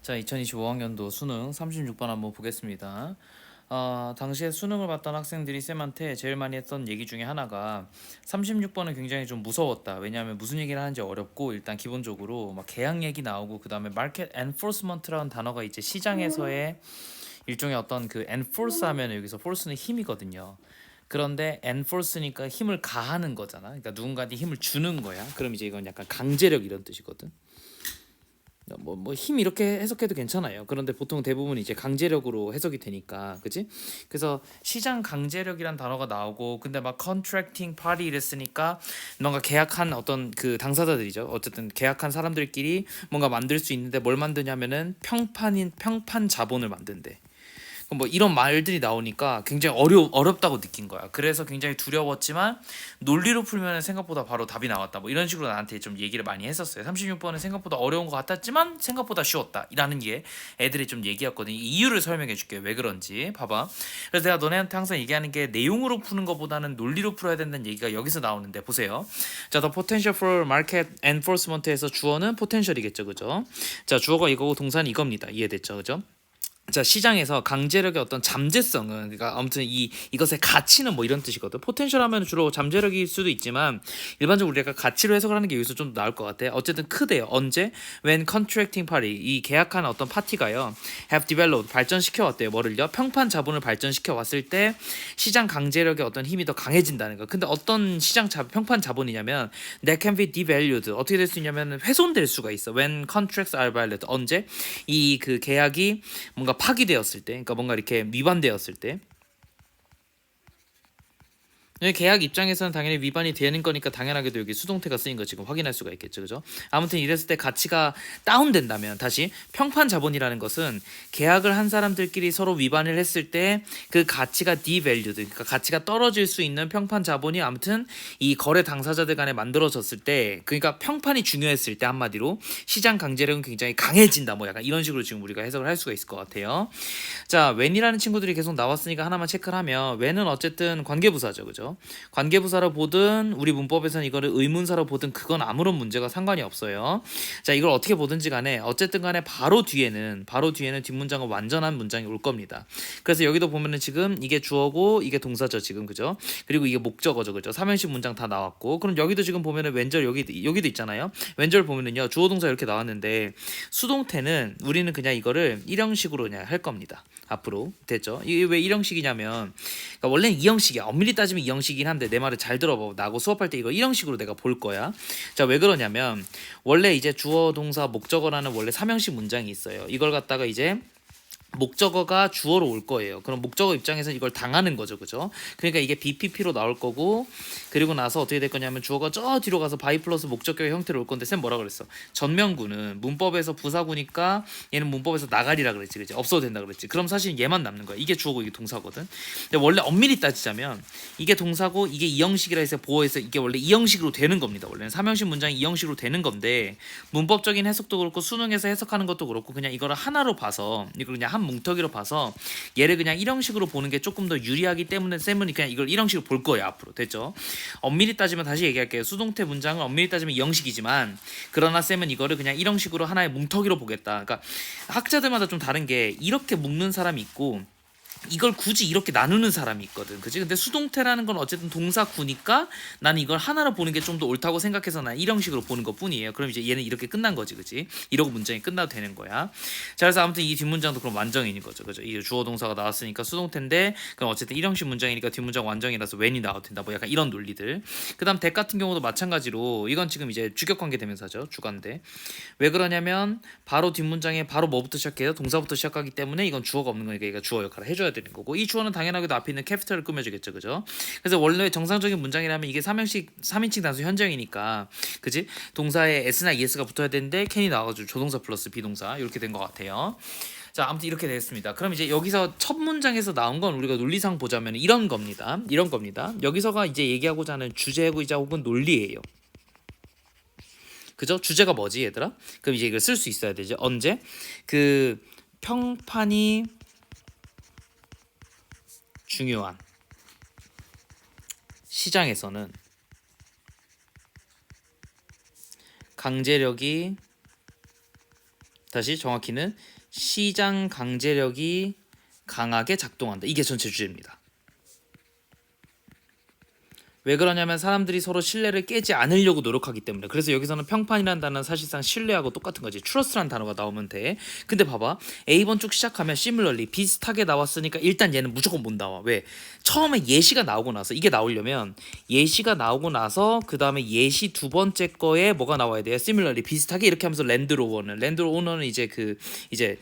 자, 2025학년도 수능 36번 한번 보겠습니다. 당시에 수능을 봤던 학생들이 쌤한테 제일 많이 했던 얘기 중에 하나가 36번은 굉장히 좀 무서웠다. 왜냐하면 무슨 얘기를 하는지 어렵고 일단 기본적으로 막 계약 얘기 나오고 그다음에 market enforcement라는 단어가 이제 시장에서의 일종의 어떤 그 enforce 하면 여기서 force는 힘이거든요. 그런데 enforce니까 힘을 가하는 거잖아. 그러니까 누군가한테 힘을 주는 거야. 그럼 이제 이건 약간 강제력 이런 뜻이거든. 힘 이렇게 해석해도 괜찮아요. 그런데 보통 대부분 이제 강제력으로 해석이 되니까, 그지? 그래서 시장 강제력이란 단어가 나오고, 근데 막 contracting party 이랬으니까 뭔가 계약한 어떤 그 당사자들이죠. 어쨌든 계약한 사람들끼리 뭔가 만들 수 있는데 뭘 만드냐면은 평판 자본을 만든대. 뭐 이런 말들이 나오니까 굉장히 어렵다고 느낀 거야. 그래서 굉장히 두려웠지만 논리로 풀면 생각보다 바로 답이 나왔다. 뭐 이런 식으로 나한테 좀 얘기를 많이 했었어요. 36번은 생각보다 어려운 것 같았지만 생각보다 쉬웠다. 이라는 게 애들이 좀 얘기였거든. 이유를 설명해 줄게. 왜 그런지. 봐봐. 그래서 내가 너네한테 항상 얘기하는 게 내용으로 푸는 것보다는 논리로 풀어야 된다는 얘기가 여기서 나오는데 보세요. 자, the potential for market enforcement에서 주어는 potential이겠죠. 그죠? 자, 주어가 이거고 동사는 이겁니다. 이해됐죠? 그죠? 자, 시장에서 강제력의 어떤 잠재성은, 그러니까 아무튼 이것의 가치는 뭐 이런 뜻이거든. 포텐셜 하면 주로 잠재력일 수도 있지만 일반적으로 우리가 가치로 해석을 하는 게 여기서 좀 나을 것 같아. 어쨌든 크대요. 언제? When contracting party, 이 계약한 어떤 파티가요, have developed, 발전시켜 왔대요. 뭐를요? 평판 자본을 발전시켜 왔을 때 시장 강제력의 어떤 힘이 더 강해진다는 거. 근데 어떤 평판 자본이냐면 that can be devalued. 어떻게 될 수 있냐면 훼손될 수가 있어. When contracts are violated. 언제? 이 그 계약이 뭔가 파기되었을 때, 그러니까 뭔가 이렇게 위반되었을 때, 계약 입장에서는 당연히 위반이 되는 거니까 당연하게도 여기 수동태가 쓰인 거 지금 확인할 수가 있겠죠, 그죠? 아무튼 이랬을 때 가치가 다운된다면, 다시 평판 자본이라는 것은 계약을 한 사람들끼리 서로 위반을 했을 때 그 가치가 devalued, 그러니까 가치가 떨어질 수 있는 평판 자본이 아무튼 이 거래 당사자들 간에 만들어졌을 때, 그러니까 평판이 중요했을 때 한마디로 시장 강제력은 굉장히 강해진다, 뭐 약간 이런 식으로 지금 우리가 해석을 할 수가 있을 것 같아요. 자, when이라는 친구들이 계속 나왔으니까 하나만 체크를 하면, when은 어쨌든 관계부사죠, 그죠? 관계부사로 보든 우리 문법에서는 이거를 의문사로 보든 그건 아무런 문제가 상관이 없어요. 자, 이걸 어떻게 보든지 간에 어쨌든 간에 바로 뒤에는 뒷문장은 완전한 문장이 올 겁니다. 그래서 여기도 보면은 지금 이게 주어고 이게 동사죠, 지금, 그죠? 그리고 이게 목적어죠, 그죠? 삼형식 문장 다 나왔고, 그럼 여기도 지금 보면은 왼절 여기도 있잖아요. 왼절 보면은요, 주어 동사 이렇게 나왔는데 수동태는 우리는 그냥 이거를 일형식으로 그냥 할 겁니다. 앞으로 됐죠? 이게 왜 일형식이냐면, 그러니까 원래는 이형식이야. 엄밀히 따지면 이형식이긴 한데 내 말을 잘 들어봐. 나하고 수업할 때 이거 일형식으로 내가 볼 거야. 자, 왜 그러냐면 원래 이제 주어 동사 목적어라는 원래 삼형식 문장이 있어요. 이걸 갖다가 이제 목적어가 주어로 올 거예요. 그럼 목적어 입장에서 이걸 당하는 거죠, 그죠? 그러니까 이게 BPP로 나올 거고, 그리고 나서 어떻게 될 거냐면 주어가 저 뒤로 가서 바이 플러스 목적격의 형태로 올 건데, 쌤 뭐라 그랬어? 전명구는 문법에서 부사구니까 얘는 문법에서 나가리라 그랬지, 그지? 없어도 된다 그랬지. 그럼 사실 얘만 남는 거야. 이게 주어고 이게 동사거든. 근데 원래 엄밀히 따지자면 이게 동사고 이게 이형식이라 해서 보호해서 이게 원래 이형식으로 되는 겁니다. 원래는 삼형식 문장이 이형식으로 되는 건데 문법적인 해석도 그렇고 수능에서 해석하는 것도 그렇고 그냥 이거를 하나로 봐서, 이걸 그냥 한 뭉텅이로 봐서 얘를 그냥 일형식으로 보는 게 조금 더 유리하기 때문에 쌤은 그냥 이걸 일형식으로 볼 거예요. 앞으로 됐죠? 엄밀히 따지면 다시 얘기할게요. 수동태 문장은 엄밀히 따지면 이형식이지만 그러나 쌤은 이거를 그냥 일형식으로 하나의 뭉텅이로 보겠다. 그러니까 학자들마다 좀 다른 게 이렇게 묶는 사람이 있고 이걸 굳이 이렇게 나누는 사람이 있거든, 그지? 근데 수동태라는 건 어쨌든 동사구니까 나는 이걸 하나로 보는 게 좀 더 옳다고 생각해서 난 이런 식으로 보는 것 뿐이에요. 그럼 이제 얘는 이렇게 끝난 거지, 그지? 이러고 문장이 끝나도 되는 거야. 자, 그래서 아무튼 이 뒷문장도 그럼 완정인 거죠, 그죠? 이 주어 동사가 나왔으니까 수동태인데 그럼 어쨌든 일형식 문장이니까 뒷문장 완정이라서 when이 나와도 된다, 뭐 약간 이런 논리들. 그다음 that 같은 경우도 마찬가지로 이건 지금 이제 주격관계 대명사죠, 주관대. 왜 그러냐면 바로 뒷문장에 바로 뭐부터 시작해요? 동사부터 시작하기 때문에 이건 주어가 없는 거니까 얘가 주어 역할을 해줘야 되는 거고, 이 주어는 당연하게도 앞에 있는 캐피털을 꾸며주겠죠, 그죠? 그래서 원래 정상적인 문장이라면 이게 3인칭 단수 현정이니까, 그지? 동사에 s나 es가 붙어야 되는데 can이 나와가지고 조동사 플러스 비동사 이렇게 된 것 같아요. 자, 아무튼 이렇게 됐습니다. 그럼 이제 여기서 첫 문장에서 나온 건 우리가 논리상 보자면 이런 겁니다. 여기서가 이제 얘기하고자 하는 주제이자 혹은 논리예요. 그죠? 주제가 뭐지, 얘들아? 그럼 이제 이걸 쓸 수 있어야 되죠. 언제? 그 평판이 중요한 시장에서는 강제력이 다시 정확히는 시장 강제력이 강하게 작동한다. 이게 전체 주제입니다. 왜 그러냐면 사람들이 서로 신뢰를 깨지 않으려고 노력하기 때문에. 그래서 여기서는 평판이라는 단어는 사실상 신뢰하고 똑같은 거지. trust라는 단어가 나오면 돼. 근데 봐봐, A번 쭉 시작하면 similarly 비슷하게 나왔으니까 일단 얘는 무조건 못 나와. 왜? 처음에 예시가 나오고 나서, 이게 나오려면 예시가 나오고 나서 그 다음에 예시 두 번째 거에 뭐가 나와야 돼요? similarly 비슷하게, 이렇게 하면서 랜드로버는 이제 이제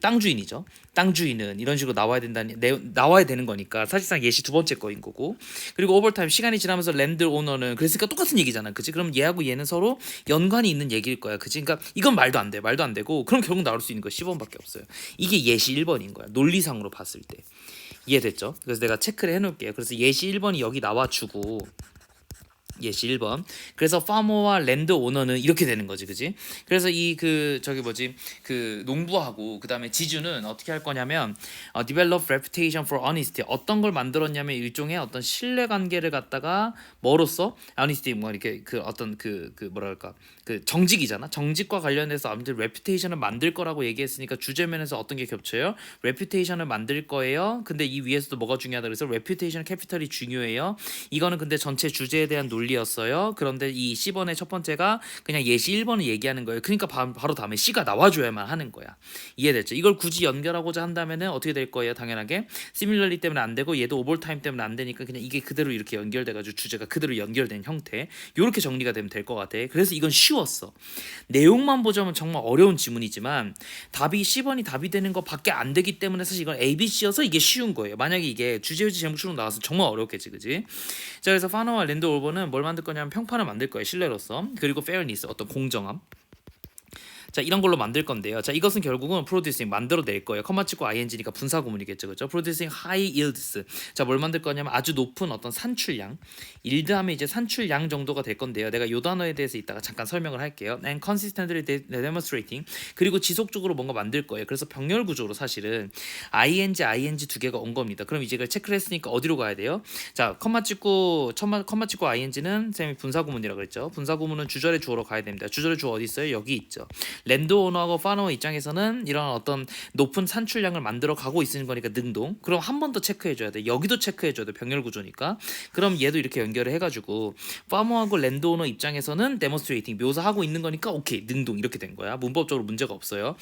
땅 주인이죠. 땅 주인은 이런 식으로 나와야 되는 거니까 사실상 예시 두 번째 거인 거고. 그리고 오버타임 시간이 지나면서 랜드 오너는, 그랬으니까 똑같은 얘기잖아, 그치? 그럼 얘하고 얘는 서로 연관이 있는 얘기일 거야, 그치? 그러니까 이건 말도 안 돼, 말도 안 되고, 그럼 결국 나올 수 있는 거 10번밖에 없어요. 이게 예시 1번인 거야, 논리상으로 봤을 때. 이해됐죠? 그래서 내가 체크를 해놓을게요. 그래서 예시 1번이 여기 나와주고, 예시 1번. 그래서 파머와 랜드 오너는 이렇게 되는 거지, 그지? 그래서 이 농부하고 그 다음에 지주는 어떻게 할 거냐면, develop reputation for honesty. 어떤 걸 만들었냐면 일종의 어떤 신뢰 관계를 갖다가 뭐로써 honesty, 뭐 이렇게 뭐랄까, 정직이잖아. 정직과 관련해서 아무튼 reputation을 만들 거라고 얘기했으니까 주제면에서 어떤 게 겹쳐요? reputation을 만들 거예요. 근데 이 위에서도 뭐가 중요하다 그래서 reputation 캐피털이 중요해요. 이거는 근데 전체 주제에 대한 논리였어요. 그런데 이 C번의 첫 번째가 그냥 예시 1번을 얘기하는 거예요. 그러니까 바로 다음에 C가 나와줘야만 하는 거야. 이해됐죠? 이걸 굳이 연결하고자 한다면은 어떻게 될 거예요? 당연하게 similarly 때문에 안 되고, 얘도 overtime 때문에 안 되니까 그냥 이게 그대로 이렇게 연결돼가지고 주제가 그대로 연결된 형태. 이렇게 정리가 되면 될 것 같아. 그래서 이건 쉬웠어. 내용만 보자면 정말 어려운 지문이지만 답이 C번이 답이 되는 것밖에 안 되기 때문에 사실 이건 A, B, C여서 이게 쉬운 거예요. 만약에 이게 주제유지 제목식으로 나와서 정말 어렵겠지, 그지? 자, 그래서 파너와 랜드 올버는 뭘 만들 거냐면 평판을 만들 거예요. 신뢰로서. 그리고 fairness, 어떤 공정함. 자, 이런 걸로 만들 건데요. 자, 이것은 결국은 producing, 만들어낼 거예요. 컴마 찍고 ing니까 분사 구문이겠죠, 그렇죠? producing high yields. 자, 뭘 만들 거냐면 아주 높은 어떤 산출량. yield하면 이제 산출량 정도가 될 건데요. 내가 요 단어에 대해서 이따가 잠깐 설명을 할게요. and consistently demonstrating. 그리고 지속적으로 뭔가 만들 거예요. 그래서 병렬 구조로 사실은 ing 두 개가 온 겁니다. 그럼 이제 이걸 체크를 했으니까 어디로 가야 돼요? 자, 컴마 찍고 ing는 쌤이 분사 구문이라고 그랬죠. 분사 구문은 주절의 주어로 가야 됩니다. 주절의 주어 어디 있어요? 여기 있죠. 랜드오너하고 파너 입장에서는 이런 어떤 높은 산출량을 만들어 가고 있는 거니까 능동. 그럼 한 번 더 체크해줘야 돼. 여기도 체크해줘야 돼. 병렬 구조니까. 그럼 얘도 이렇게 연결을 해가지고 파머하고 랜드오너 입장에서는 데몬스트레이팅, 묘사하고 있는 거니까 오케이, 능동, 이렇게 된 거야. 문법적으로 문제가 없어요.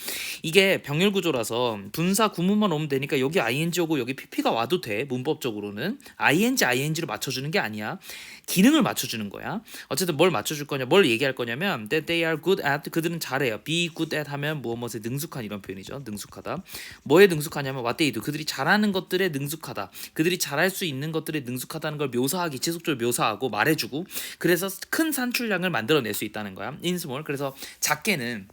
이게 병렬 구조라서 분사 구문만 오면 되니까 여기 ing 오고 여기 pp가 와도 돼. 문법적으로는 ing로 맞춰주는 게 아니야. 기능을 맞춰주는 거야. 어쨌든 뭘 맞춰줄 거냐, 뭘 얘기할 거냐면 that they are good at, 그들은 잘해요. be good at 하면 무엇에 능숙한, 이런 표현이죠. 능숙하다. 뭐에 능숙하냐면 what they do, 그들이 잘하는 것들에 능숙하다. 그들이 잘할 수 있는 것들에 능숙하다는 걸 묘사하기, 지속적으로 묘사하고 말해주고, 그래서 큰 산출량을 만들어낼 수 있다는 거야. in small. 그래서 작게는,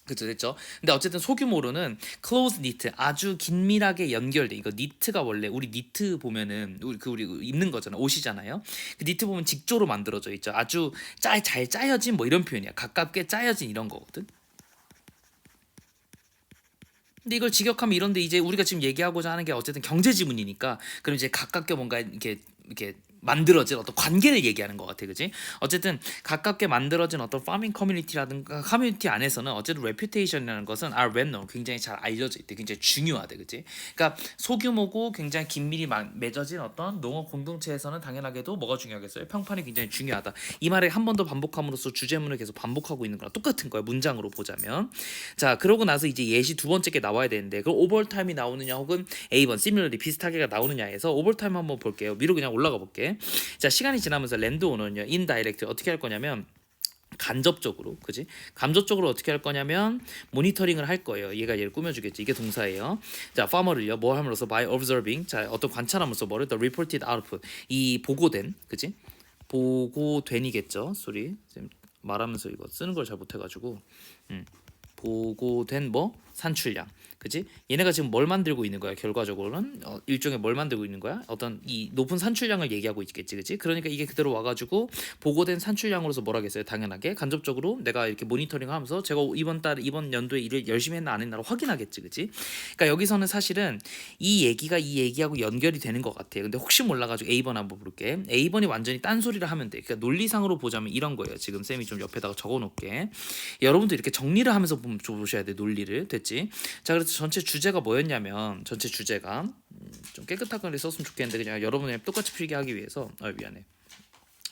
그쵸, 됐죠. 근데 어쨌든 소규모로는 close knit, 아주 긴밀하게 연결돼. 이거 니트가 원래 우리 니트 보면은 우리 입는 거잖아, 옷이잖아요. 그 니트 보면 직조로 만들어져 있죠. 아주 잘 짜여진 뭐 이런 표현이야. 가깝게 짜여진 이런 거거든. 근데 이걸 직역하면 이런데 이제 우리가 지금 얘기하고자 하는 게 어쨌든 경제 지문이니까, 그럼 이제 가깝게 뭔가 이렇게 만들어진 어떤 관계를 얘기하는 것 같아, 그지? 어쨌든 가깝게 만들어진 어떤 파밍 커뮤니티라든가 커뮤니티 안에서는 어쨌든 레퓨테이션이라는 것은 are well known, 굉장히 잘 알려져 있대, 굉장히 중요하대, 그지? 그러니까 소규모고 굉장히 긴밀히 맺어진 어떤 농업 공동체에서는 당연하게도 뭐가 중요하겠어요? 평판이 굉장히 중요하다. 이 말을 한 번 더 반복함으로써 주제문을 계속 반복하고 있는 거랑 똑같은 거야, 문장으로 보자면. 자, 그러고 나서 이제 예시 두 번째 게 나와야 되는데, 그 오버타임이 나오느냐 혹은 A번 similarly 비슷하게가 나오느냐 해서 오버타임 한번 볼게요. 위로 그냥 올라가 볼게. 자, 시간이 지나면서 랜드 오너는요, 인다이렉트 어떻게 할 거냐면 간접적으로, 그지? 간접적으로 어떻게 할 거냐면 모니터링을 할 거예요. 얘가 얘를 꾸며주겠지. 이게 동사예요. 자, farmer를요, 뭐 함으로써 by observing, 자, 어떤 관찰함으로써 뭐를 the reported output, 이 보고된, 그지? 보고된이겠죠. 소리 말하면서 이거 쓰는 걸 잘 못해가지고 보고된 뭐 산출량, 그지? 얘네가 지금 뭘 만들고 있는 거야? 결과적으로는 일종의 뭘 만들고 있는 거야? 어떤 이 높은 산출량을 얘기하고 있겠지, 그지? 그러니까 이게 그대로 와가지고 보고된 산출량으로서 뭐라겠어요? 당연하게 간접적으로 내가 이렇게 모니터링하면서 제가 이번 연도에 일을 열심히 했나 안 했나를 확인하겠지, 그지? 그러니까 여기서는 사실은 이 얘기가 이 얘기하고 연결이 되는 것 같아. 근데 혹시 몰라가지고 A번 한번 볼게. A번이 완전히 딴소리를 하면 돼. 그러니까 논리상으로 보자면 이런 거예요. 지금 쌤이 좀 옆에다가 적어놓을게. 여러분도 이렇게 정리를 하면서 보셔야 돼. 논리를. 됐지? 자, 그래서 전체 주제가 뭐였냐면 전체 주제가 좀 깨끗하게 썼으면 좋겠는데 그냥 여러분이 똑같이 필기 하기 위해서 미안해.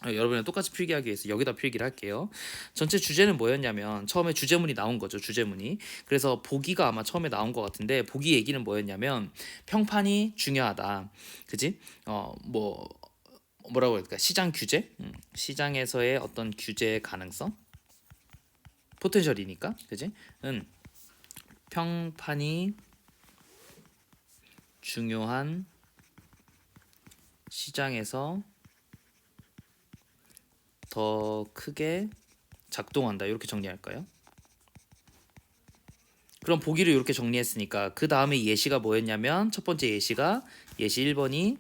여러분이 똑같이 필기 하기 위해서 여기다 필기를 할게요. 전체 주제는 뭐였냐면 처음에 주제문이 나온 거죠. 주제문이. 그래서 보기가 아마 처음에 나온 것 같은데 보기 얘기는 뭐였냐면 평판이 중요하다. 그지? 뭐라고 할까? 시장 규제? 시장에서의 어떤 규제 가능성? 포텐셜이니까. 그지? 평판이 중요한 시장에서 더 크게 작동한다. 이렇게 정리할까요? 그럼 보기를 이렇게 정리했으니까 그 다음에 예시가 뭐였냐면 첫 번째 예시가 예시 1번이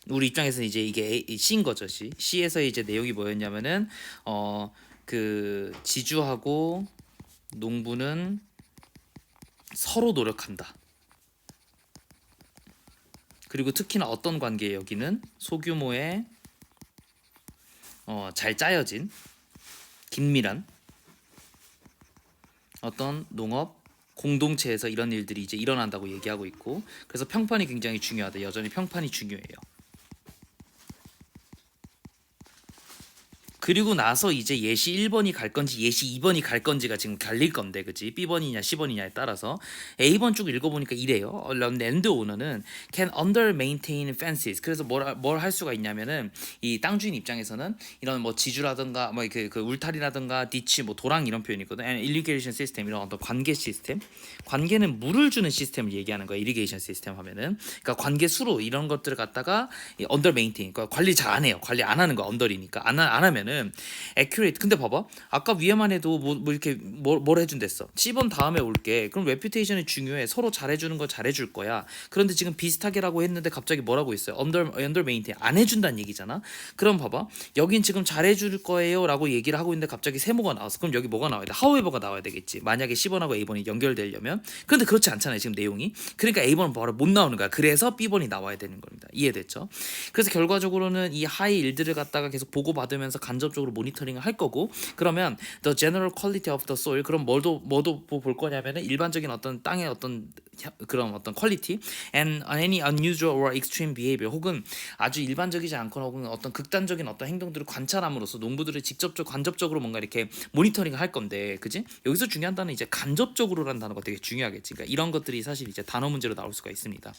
우리 입장에서는 이제 이게 C인 거죠. C에서 이제 내용이 뭐였냐면은 그 지주하고 농부는 서로 노력한다. 그리고 특히나 어떤 관계에 여기는 소규모의 잘 짜여진 긴밀한 어떤 농업 공동체에서 이런 일들이 이제 일어난다고 얘기하고 있고 그래서 평판이 굉장히 중요하다. 여전히 평판이 중요해요. 그리고 나서 이제 예시 1번이 갈 건지 예시 2번이 갈 건지가 지금 갈릴 건데 그치? B번이냐 C번이냐에 따라서 A번 쭉 읽어보니까 이래요. 랜드 오너는 can under maintain fences. 그래서 뭘 할 수가 있냐면은 이 땅 주인 입장에서는 이런 뭐 지주라든가 뭐 그 울타리라든가 디치 뭐 도랑 이런 표현이 있거든. and irrigation system 이런 어떤 관계 시스템. 관계는 물을 주는 시스템을 얘기하는 거야. irrigation 시스템 하면은 그러니까 관계 수로 이런 것들을 갖다가 under maintain 그러니까 관리 잘 안 해요. 관리 안 하는 거야. under이니까 안 하면은 accurate. 근데 봐봐 아까 위에만 해도 뭐 이렇게 뭘 해준댔어. C번 다음에 올게. 그럼 reputation이 중요해. 서로 잘해주는 거 잘해줄 거야. 그런데 지금 비슷하게라고 했는데 갑자기 뭐라고 있어요? under maintain 안 해준다는 얘기잖아. 그럼 봐봐 여긴 지금 잘해줄 거예요 라고 얘기를 하고 있는데 갑자기 세모가 나왔어. 그럼 여기 뭐가 나와야 돼? however가 나와야 되겠지. 만약에 C번하고 A번이 연결되려면. 그런데 그렇지 않잖아요 지금 내용이. 그러니까 A번은 바로 못 나오는 거야. 그래서 B번이 나와야 되는 겁니다. 이해됐죠? 그래서 결과적으로는 이 하이 일들을 갖다가 계속 보고받으면서 간접적으로 모니터링을 할 거고 그러면 the general quality of the soil 그럼 뭐도 볼 거냐면은 일반적인 어떤 땅의 어떤 그런 어떤 퀄리티 and any unusual or extreme behavior 혹은 아주 일반적이지 않거나 혹은 어떤 극단적인 어떤 행동들을 관찰함으로써 농부들을 간접적으로 뭔가 이렇게 모니터링을 할 건데 그지? 여기서 중요한 단어는 이제 간접적으로라는 단어가 되게 중요하겠지. 그러니까 이런 것들이 사실 이제 단어 문제로 나올 수가 있습니다.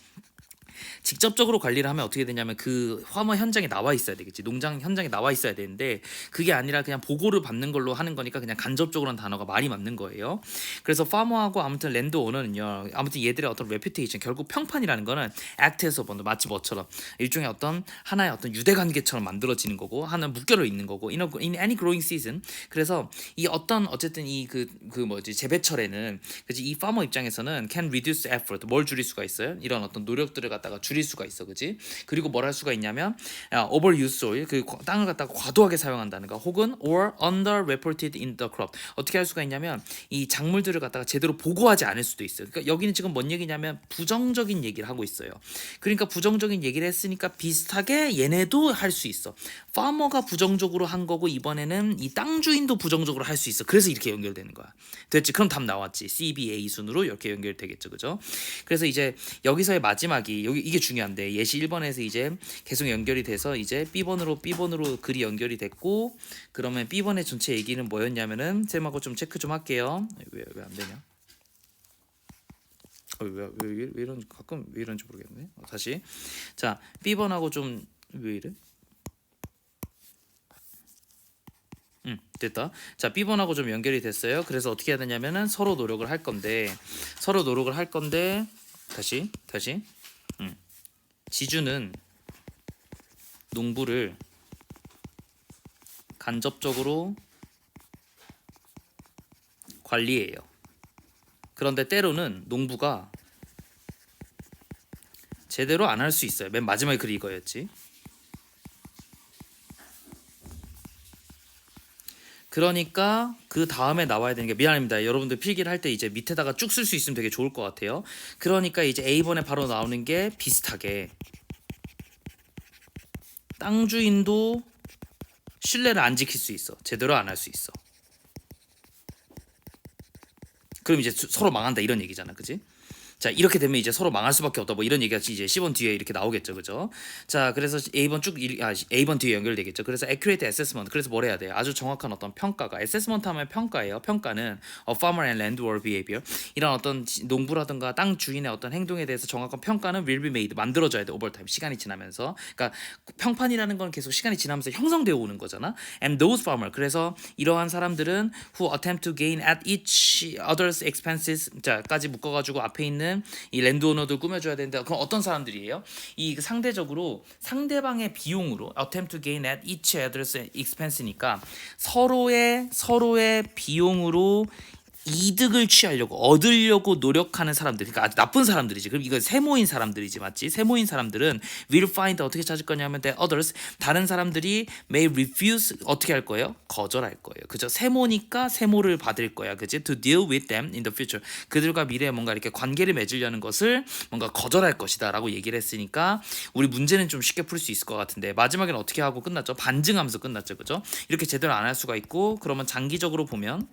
직접적으로 관리를 하면 어떻게 되냐면 그 화머 현장에 나와 있어야 되겠지. 농장 현장에 나와 있어야 되는데 그게 아니라 그냥 보고를 받는 걸로 하는 거니까 그냥 간접적으로는 단어가 말이 맞는 거예요. 그래서 파머하고 아무튼 랜드 오너는요. 아무튼 얘들의 어떤 레퓨테이션 결국 평판이라는 거는 액트에서 본다. 마치 뭐처럼 일종의 어떤 하나의 어떤 유대 관계처럼 만들어지는 거고 하나 묶여져 있는 거고 in any growing season. 그래서 이 어떤 어쨌든 이 그 뭐지 재배철에는 그지 이 파머 입장에서는 can reduce effort 뭘 줄일 수가 있어요? 이런 어떤 노력들을 갖다가 줄일 수가 있어, 그지? 그리고 뭘 할 수가 있냐면 overuse soil 그 땅을 갖다가 과도하게 사용한다는 거, 혹은 or underreported in the crop 어떻게 할 수가 있냐면 이 작물들을 갖다가 제대로 보고하지 않을 수도 있어요. 그러니까 여기는 지금 뭔 얘기냐면 부정적인 얘기를 하고 있어요. 그러니까 부정적인 얘기를 했으니까 비슷하게 얘네도 할 수 있어. 파머가 부정적으로 한 거고 이번에는 이 땅 주인도 부정적으로 할 수 있어. 그래서 이렇게 연결되는 거야. 됐지? 그럼 답 나왔지. CBA 순으로 이렇게 연결되겠죠, 그죠? 그래서 이제 여기서의 마지막이 이게 중요한데 예시 1번에서 이제 계속 연결이 돼서 이제 B번으로 글이 연결이 됐고 그러면 B번의 전체 얘기는 뭐였냐면은 쌤하고 좀 체크 좀 할게요. 왜 안 되냐? 왜 이런지 가끔 왜 이런지 모르겠네. 다시 자 B번하고 좀 왜 이래? 됐다. 자 B번하고 좀 연결이 됐어요. 그래서 어떻게 해야 되냐면은 서로 노력을 할 건데 다시 지주는 농부를 간접적으로 관리해요. 그런데 때로는 농부가 제대로 안 할 수 있어요. 맨 마지막에 글이 이거였지. 그러니까 그 다음에 나와야 되는 게, 미안합니다. 여러분들 필기를 할 때 이제 밑에다가 쭉 쓸 수 있으면 되게 좋을 것 같아요. 그러니까 이제 A번에 바로 나오는 게 비슷하게 땅 주인도 신뢰를 안 지킬 수 있어. 제대로 안 할 수 있어. 그럼 이제 서로 망한다 이런 얘기잖아, 그지? 자, 이렇게 되면 이제 서로 망할 수밖에 없다 뭐 이런 얘기가 이제 10번 뒤에 이렇게 나오겠죠, 그죠? 자, 그래서 A번 A번 뒤에 연결되겠죠. 그래서 accurate assessment, 그래서 뭘 해야 돼요? 아주 정확한 어떤 평가가, assessment 하면 평가예요. 평가는 a farmer and landowner behavior, 이런 어떤 농부라든가 땅 주인의 어떤 행동에 대해서 정확한 평가는 will be made, 만들어져야 돼, over time, 시간이 지나면서. 그러니까 평판이라는 건 계속 시간이 지나면서 형성되어 오는 거잖아. And those farmer, 그래서 이러한 사람들은 who attempt to gain at each other's expenses, 자까지 묶어가지고 앞에 있는 이 랜드오너들 꾸며줘야 되는데, 그럼 어떤 사람들이에요? 이 상대적으로 상대방의 비용으로 attempt to gain at each other's expense니까 서로의 비용으로 이득을 취하려고, 얻으려고 노력하는 사람들, 그러니까 아주 나쁜 사람들이지. 그럼 이거 세모인 사람들이지, 맞지? 세모인 사람들은 will find, 어떻게 찾을 거냐면 that others, 다른 사람들이 may refuse, 어떻게 할 거예요? 거절할 거예요. 그죠? 세모니까 세모를 받을 거야, 그지? To deal with them in the future, 그들과 미래에 뭔가 이렇게 관계를 맺으려는 것을 뭔가 거절할 것이다라고 얘기를 했으니까 우리 문제는 좀 쉽게 풀 수 있을 것 같은데, 마지막에는 어떻게 하고 끝났죠? 반증하면서 끝났죠, 그죠? 이렇게 제대로 안 할 수가 있고, 그러면 장기적으로 보면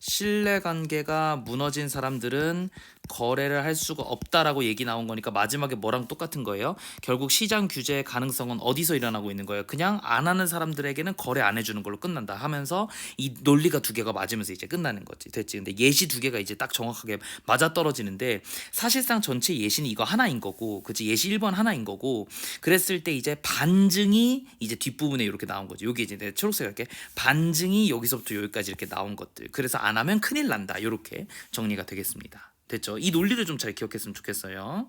신뢰관계가 무너진 사람들은 거래를 할 수가 없다라고 얘기 나온 거니까 마지막에 뭐랑 똑같은 거예요? 결국 시장 규제의 가능성은 어디서 일어나고 있는 거예요? 그냥 안 하는 사람들에게는 거래 안 해주는 걸로 끝난다 하면서 이 논리가 두 개가 맞으면서 이제 끝나는 거지. 됐지? 근데 예시 두 개가 이제 딱 정확하게 맞아 떨어지는데, 사실상 전체 예시는 이거 하나인 거고, 그치? 예시 1번 하나인 거고, 그랬을 때 이제 반증이 이제 뒷부분에 이렇게 나온 거지. 여기 이제 내가 초록색 할게. 반증이 여기서부터 여기까지 이렇게 나온 것들. 그래서 안 하면 큰일 난다. 이렇게 정리가 되겠습니다. 됐죠? 이 논리를 좀 잘 기억했으면 좋겠어요.